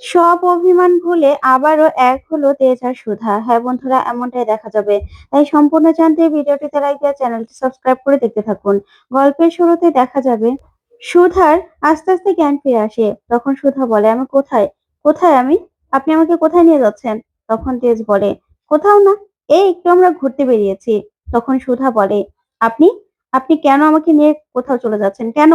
সব অভিমান ভুলে আবারও এক হলো তেজ আর সুধা। হ্যাঁ বন্ধুরা, এমনটাই দেখা যাবে। তাই সম্পূর্ণ জানতে ভিডিওটিতে লাইক দিয়ে চ্যানেলটি সাবস্ক্রাইব করে দেখতে থাকুন। গল্পের শুরুতে দেখা যাবে সুধার আস্তে আস্তে জ্ঞান ফিরে আসে। তখন সুধা বলে, আমি কোথায়? কোথায় আমি? আপনি আমাকে কোথায় নিয়ে যাচ্ছেন? তখন তেজ বলে, কোথাও না, এই একটু আমরা ঘুরতে বেরিয়েছি। তখন সুধা বলে, আপনি আপনি কেন আমাকে নিয়ে কোথাও চলে যাচ্ছেন কেন?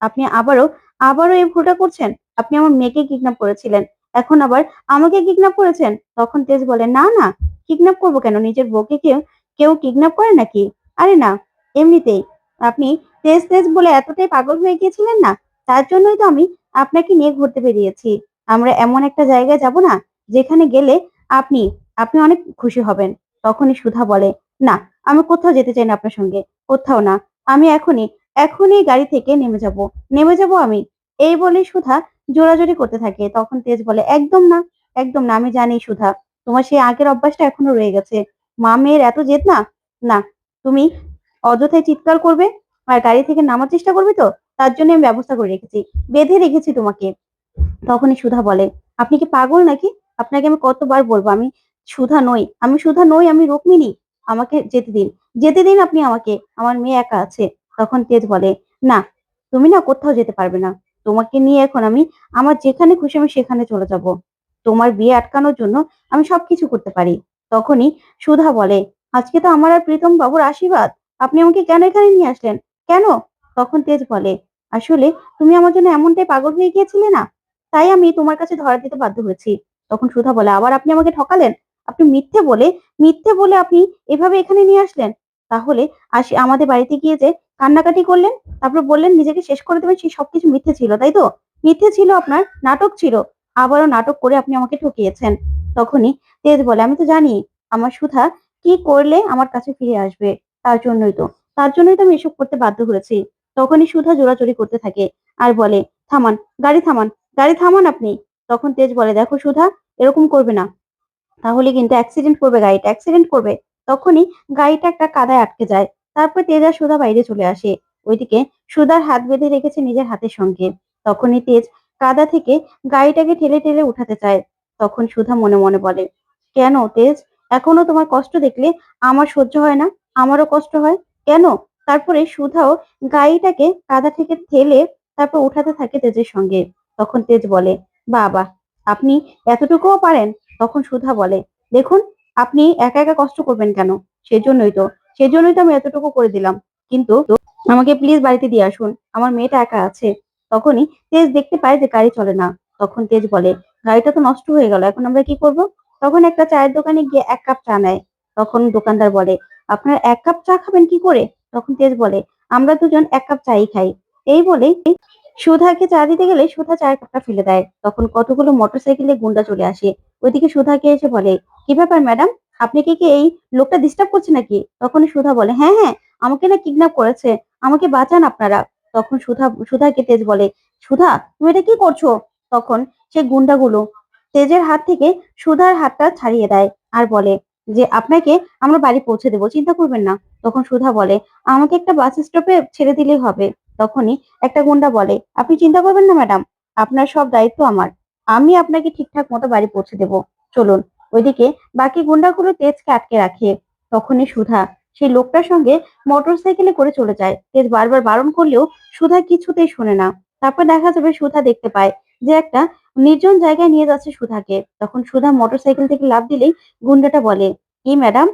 আপনি আবারও আবারও এই ভুলটা করছেন। আপনি আমার মেয়েকে কিডন্যাপ করেছিলেন। এখন আবার আমাকে কিডন্যাপ করেছেন। তখন তেজ বলে, না না, কিডন্যাপ করবো কেন? নিজের বউকে কেউ কেউ কিডন্যাপ করে নাকি? আরে না, এমনিতেই। আপনি তেজ তেজ বলে এতটাই পাগল হয়ে গিয়েছিলেন না, তার জন্যই তো আমি আপনাকে নিয়ে ঘুরতে বেরিয়েছি। আমরা এমন একটা জায়গায় যাব না, যেখানে গেলে আপনি আপনি অনেক খুশি হবেন। তখনই সুধা বলে, না, আমি কোথাও যেতে চাই না আপনার সঙ্গে, কোথাও না। আমি এখনই এখনই গাড়ি থেকে নেমে যাব আমি। এই বলে সুধা জোরাজুরি করতে থাকে। তখন তেজ বলে, একদম না, একদম না, আমি জানি সুধা, তোমার সেই আগের অভ্যাসটা এখনো রয়ে গেছে। মা মেয়ের এত জেদ না। না, তুমি অযথায় চিৎকার করবে আর গাড়ি থেকে নামার চেষ্টা করবে, তো তার জন্য আমি ব্যবস্থা করে রেখেছি, বেঁধে রেখেছি তোমাকে। তখনই সুধা বলে, আপনি কি পাগল নাকি? আপনাকে আমি কতবার বলবো, আমি সুধা নই, আমি সুধা নই, আমি রুক্মিণী। আমাকে যেতে দিন, যেতে দিন আপনি আমাকে, আমার মেয়ে একা আছে। তখন তেজ বলে, না, তুমি না কোথাও যেতে পারবে না। তোমাকে নিয়ে এখন আমি আমার যেখানে খুশি আমি সেখানে চলে যাব। তোমার বিয়ে আটকানোর জন্য আমি সবকিছু করতে পারি। তখনই সুধা বলে, আজকে তো আমার আর প্রীতম বাবুর আশীর্বাদ, আপনি আমাকে কেন এখানে নিয়ে আসলেন? কেন? তখন তেজ বলে, আসলে তুমি আমার জন্য এমনটাই পাগল হয়ে গিয়েছিলে না, তাই আমি তোমার কাছে ধরা দিতে বাধ্য হয়েছি। তখন সুধা বলে, আবার আপনি আমাকে ঠকালেন? আপনি মিথ্যে বলে আপনি এভাবে এখানে নিয়ে আসলেন। তাহলে আমাদের বাড়িতে গিয়ে যে কান্নাকাটি করলেন, তারপর বললেন নিজেকে শেষ করে দেবেন, সেই সবকিছু মিথ্যে ছিল, তাই তো? মিথ্যে ছিল, আপনার নাটক ছিল। আবারও নাটক করে আপনি আমাকে ঠকিয়েছেন। তখনই তেজ বলে, আমি তো জানি আমার সুধা কি করলে আমার কাছে ফিরে আসবে। তার জন্যই তো তার জন্যই তো আমি এসব করতে বাধ্য হয়েছি। তখনই সুধা জোরাজুরি করতে থাকে আর বলে, থামান, গাড়ি থামান, গাড়ি থামান আপনি। তখন তেজ বলে, দেখো সুধা, এরকম করবে না, তাহলে কিন্তু অ্যাক্সিডেন্ট করবে, গাড়িটা অ্যাক্সিডেন্ট করবে। তখনই গাড়িটা একটা কাদায় আটকে যায়। তারপর তেজ আর সুধা বাইরে চলে আসে। ওইদিকে সুধার হাত বেঁধে রেখেছে নিজের হাতের সঙ্গে। তখনই তেজ কাদা থেকে গাড়িটাকে ঠেলে ঠেলে উঠাতে চায়। তখন সুধা মনে মনে বলে, কেন তেজ, এখনো তোমার কষ্ট দেখলে আমার সহ্য হয় না? আমারও কষ্ট হয়, কেন? তারপরে সুধাও গাড়িটাকে কাদা থেকে ঠেলে তারপর উঠাতে থাকে তেজের সঙ্গে। তখন তেজ বলে, বাবা, আপনি এতটুকুও পারেন? তখন সুধা বলে, দেখুন, আপনি একা একা কষ্ট করবেন কেন? সেজন্যই তো আমি এতটুকু করে দিলাম। কিন্তু আমাকে প্লিজ বাড়িতে দিয়ে আসুন, আমার মেয়েটা একা আছে। তখনই তেজ দেখতে পায় যে গাড়ি চলে না। তখন তেজ বলে, গাড়িটা তো নষ্ট হয়ে গেল, এখন আমরা কি করব? তখন একটা চায়ের দোকানে গিয়ে এক কাপ চা নেয়। তখন দোকানদার বলে, আপনার এক কাপ চা খাবেন কি করে? তখন তেজ বলে, আমরা দুজন এক কাপ চাই খাই। এই বলেই সুধাকে চা দিতে গেলে সুধা চায়ের কাপটা ফেলে দেয়। তখন কতগুলো মোটরসাইকেলে গুন্ডা চলে আসে। ওইদিকে সুধাকে এসে বলে, কি ব্যাপার ম্যাডাম, আপনি কি এই লোকটা ডিস্টার্ব করছে নাকি? তখনই সুধা বলে, হ্যাঁ হ্যাঁ, আমাকে না কিডন্যাপ করেছে, আমাকে বাঁচান আপনারা। তখন সুধাকে তেজ বলে, সুধা, তুমি এটা কি করছো? তখন সেই গুন্ডাগুলো তেজের হাত থেকে সুধার হাতটা ছাড়িয়ে দেয় আর বলে যে, আপনাকে আমরা বাড়ি পৌঁছে দেবো, চিন্তা করবেন না। তখন সুধা বলে, আমাকে একটা বাস স্টপে ছেড়ে দিলেই হবে। তখনই একটা গুন্ডা বলে, আপনি চিন্তা করবেন না ম্যাডাম, আপনার সব দায়িত্ব আমার, আমি আপনাকে ঠিকঠাক মতো বাড়ি পৌঁছে দেবো, চলুন। ওইদিকে বাকি গুন্ডাগুলো তেজকে আটকে রাখে। তখনই সুধা সেই লোকটার সঙ্গে মোটর সাইকেলে করে চলে যায়। তেজ বারবার বারণ করলেও সুধা কিছুতেই শোনে না। তারপর দেখা যাবে সুধা দেখতে পায় যে একটা নির্জন জায়গায় নিয়ে যাচ্ছে সুধাকে। তখন সুধা মোটর সাইকেল থেকে লাফ দিলেই গুন্ডাটা বলে, কি ম্যাডাম,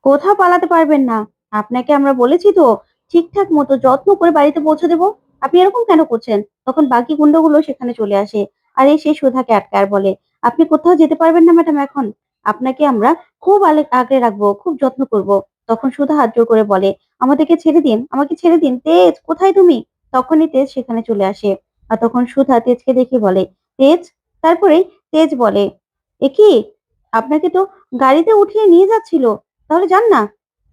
কোথাও পালাতে পারবেন না, আপনাকে আমরা বলেছি তো ঠিকঠাক মতো যত্ন করে বাড়িতে পৌঁছে দেবো, আপনি এরকম কেন করছেন? তখন বাকি গুন্ডাগুলো সেখানে চলে আসে আর এসে সুধাকে আটকায় আর বলে, আপনি কোথাও যেতে পারবেন না ম্যাডাম, এখন আপনাকে আমরা খুব আগলে রাখবো, খুব যত্ন করব। তখন সুধা হাত জোর করে বলে, আমাদেরকে ছেড়ে দিন, আমাকে ছেড়ে দিন, তেজ কোথায় তুমি? তখনই তেজ সেখানে চলে আসে। আর তখন সুধা তেজকে দেখে বলে, তেজ। তারপরেই তেজ বলে, এ কি, আপনাকে তো গাড়িতে উঠিয়ে নিয়ে যাচ্ছিল, তাহলে যান না।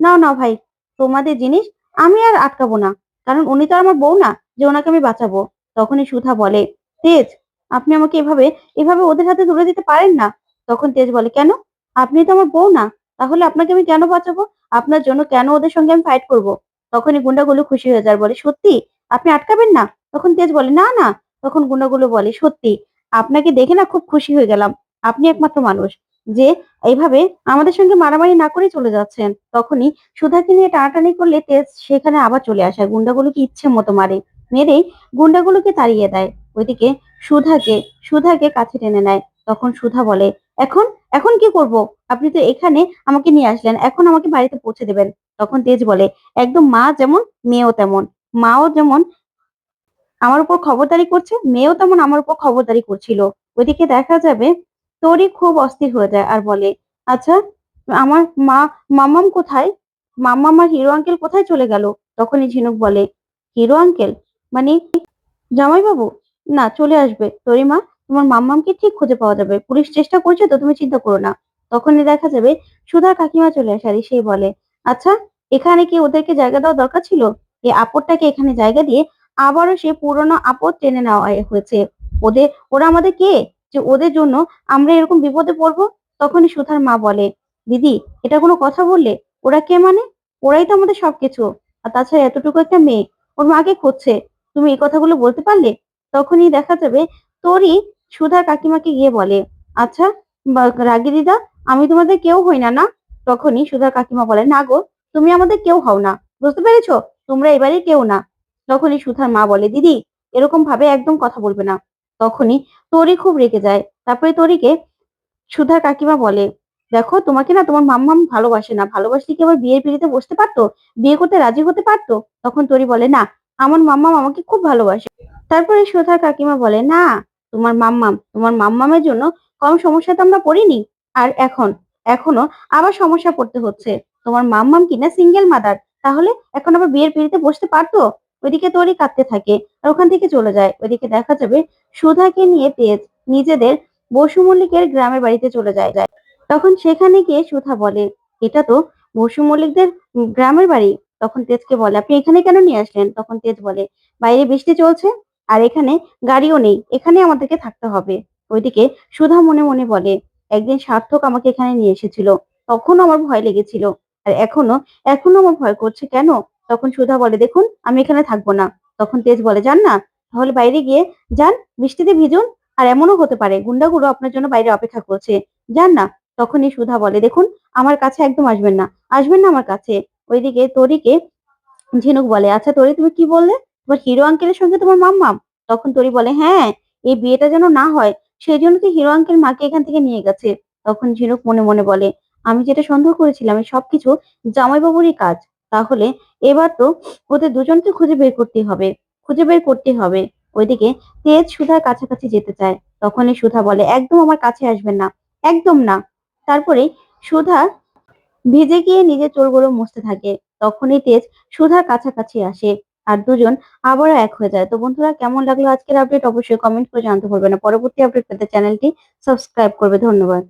নাও নাও ভাই, তোমাদের জিনিস, আমি আর আটকাবো না, কারণ উনি তো আর আমার বউ না যে ওনাকে আমি বাঁচাবো। তখনই সুধা বলে, তেজ, আপনি আমাকে এভাবে এভাবে ওদের হাতে তুলে দিতে পারেন না। তখন তেজ বলে, কেন? আপনি তো আমার বউ না, তাহলে আপনাকে আমি কেন বাঁচাবো? আপনার জন্য কেন ওদের সঙ্গে আমি ফাইট করব? তখনই গুন্ডাগুলো খুশি হয়ে যায় আর বলে, সত্যি আপনি আটকাবেন না? তখন তেজ বলে, না না। তখন গুন্ডাগুলো বলে, সত্যি আপনাকে দেখে না খুব খুশি হয়ে গেলাম। আপনি একমাত্র মানুষ যে এইভাবে আমাদের সঙ্গে মারামারি না করে চলে যাচ্ছেন। তখনই সুধাকে নিয়ে টানাটানি করলে তেজ সেখানে আবার চলে আসে। গুন্ডাগুলোকে ইচ্ছে মতো মারে। মেরেই গুন্ডাগুলোকে তাড়িয়ে দেয়। ওইদিকে সুধাকে সুধাকে কাছে টেনে নেয়। তখন সুধা বলে, "এখন এখন কি করব? আপনি তো এখানে আমাকে নিয়ে আসলেন। এখন আমাকে বাড়িতে পৌঁছে দেবেন।" তখন তেজ বলে, "একদম মা যেমন মেয়েও তেমন। মাও যেমন আমার উপর খবরদারি করছে, মেয়েও তেমন আমার উপর খবরদারি করছিল।" ওইদিকে দেখা যাবে তোরই খুব অস্থির হয়ে যায় আর বলে, "আচ্ছা, আমার মাম্মাম কোথায়? মাম্মাম আর হিরো আঙ্কেল কোথায় চলে গেল?" তখনই ঝিনুক বলে, "হিরো আঙ্কেল? মানে জামাইবাবু? না, চলে আসবে। তোরিমা, তোমার মাম্মামকে ঠিক খুঁজে পাওয়া যাবে। পুলিশ চেষ্টা করছে তো, তুমি চিন্তা করো না।" তখনই দেখা যাবে সুধার কাকিমা চলে আসে আর এসেই বলে, "আচ্ছা, এখানে কি ওদেরকে জায়গা দেওয়া দরকার ছিল? এই আপদটাকে এখানে জায়গা দিয়ে আবারও সে পুরনো আপদ টেনে নেওয়া হয়েছে। ওরা আমাদের কে? যে ওদের জন্য আমরা এরকম বিপদে পড়বো?" তখনই সুধার মা বলে, "দিদি, এটা কোনো কথা বললে? ওরা কে মানে? ওরাই তো আমাদের সবকিছু। আর তাছাড়া এতটুকু একটা মেয়ে, ওর মাকে খুঁজছে। তুমি এই কথাগুলো বলতে পারলে?" তখনই দেখা যাবে তোরই সুধার কাকিমাকে গিয়ে বলে, "আচ্ছা রাগী দিদা, আমি তোমাদের কেউ হই না, না?" তখনই সুধার কাকিমা বলে, "না গো, তুমি আমাদের কেউ হও না। বুঝতে পেরেছো? তোমরা এবারে কেউ না।" তখনই সুধার মা বলে, "দিদি, এরকম ভাবে একদম কথা বলবে না।" তখনই তরি খুব রেগে যায়। তারপরে তরিকে সুধার কাকিমা বলে, "দেখো, তোমাকে না তোমার মাম্মাম ভালোবাসে না। ভালোবাসলে কি আবার বিয়ের পিঁড়িতে বসতে পারতো? বিয়ে করতে রাজি হতে পারতো?" তখন তরি বলে, "না, আমার মাম্মাম আমাকে খুব ভালোবাসে।" তারপরে সুধার কাকিমা বলে, "না, তোমার মাম্মামের জন্য কম সমস্যায় তো আমরা পড়িনি। আর এখনো আবার সমস্যা পড়তে হচ্ছে। তোমার মাম্মাম কিনা সিঙ্গেল মাদার। তাহলে এখন আবার বিয়ের পিঁড়িতে বসতে পারতো?" ওইদিকে তরি কাঁদতে থাকে আর ওখান থেকে চলে যায়। ওইদিকে দেখা যাবে সুধাকে নিয়ে তেজ নিজেদের বসু মল্লিকের গ্রামের বাড়িতে চলে যায়। তখন সেখানে গিয়ে সুধা বলে, "এটা তো বসু মল্লিকদের গ্রামের বাড়ি।" তখন তেজকে বলে, "আপনি এখানে কেন নিয়ে আসলেন?" তখন তেজ বলে, "বাইরে বৃষ্টি চলছে আর এখানে গাড়িও নেই। এখানে আমাদেরকে থাকতে হবে।" ওইদিকে সুধা মনে মনে বলে, "একদিন সার্থক আমাকে এখানে নিয়ে এসেছিল। তখনও আমার ভয় লেগেছিল। আর এখনো আমার ভয় করছে। কেন?" তখন সুধা বলে, "দেখুন, আমি এখানে থাকবো না।" তখন তেজ বলে, "যান না, তাহলে বাইরে গিয়ে যান, বৃষ্টিতে ভিজুন। আর এমনও হতে পারে গুন্ডাগুলো আপনার জন্য বাইরে অপেক্ষা করছে। যান না।" তখনই সুধা বলে, "দেখুন, আমার কাছে একদম আসবেন না। আসবেন না আমার কাছে।" ওইদিকে তরিকে ঝিনুক বলে, "আচ্ছা তরি, তুমি কি বললে? তোমার হিরো আঙ্কেলের সঙ্গে তোমার মাম্মাম?" তখন তরি বলে, "হ্যাঁ, এই বিয়েটা যেন না হয় সেজন্য তো হিরো আঙ্কেল মাকে এখান থেকে নিয়ে গেছে।" তখন ঝিনুক মনে মনে বলে, "আমি যেটা সন্দেহ করেছিলাম এই সবকিছু জামাইবাবুরই কাজ। তাহলে এবার তো ওদের দুজনকে খুঁজে বের করতে হবে।" ওইদিকে তেজ সুধার কাছাকাছি যেতে চায়। তখনই সুধা বলে, "একদম আমার কাছে আসবেন না। একদম না।" তারপরে সুধা ভিজে গিয়ে নিজের চোরগুলো মুছতে থাকে। তখনই তেজ সুধার কাছাকাছি আসে আর দুজন আবারও এক হয়ে যায়। তো বন্ধুরা, কেমন লাগলো আজকের আপডেট অবশ্যই কমেন্ট করে জানাতে ভুলবেন না। পরবর্তী আপডেট পেতে চ্যানেলটি সাবস্ক্রাইব করবে। ধন্যবাদ।